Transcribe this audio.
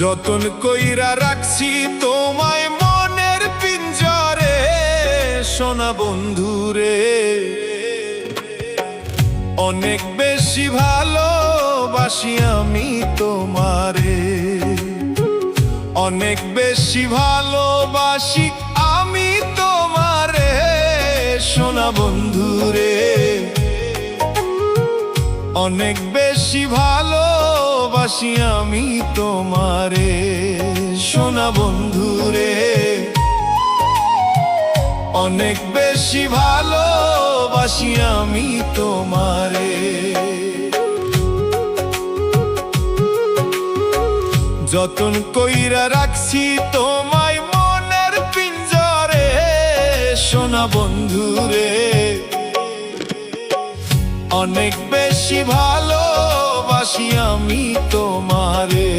যতন কইরা রাখছি তোমায় মনের পিঞ্জরে, সোনা বন্ধুরে। অনেক বেশি ভালোবাসি আমি তোমারে, অনেক বেশি ভালোবাসি আমি তোমারে, সোনা বন্ধুরে। অনেক বেশি ভালোবাসি আমি তোমারে, সোনা বন্ধুরে। অনেক বেশি ভালোবাসি আমি তোমারে। যতন কইরা রাখছি তোমায় মনের পিঞ্জরে, সোনা বন্ধুরে। অনেক বেশি ভালোবাসি আমি তোমারে।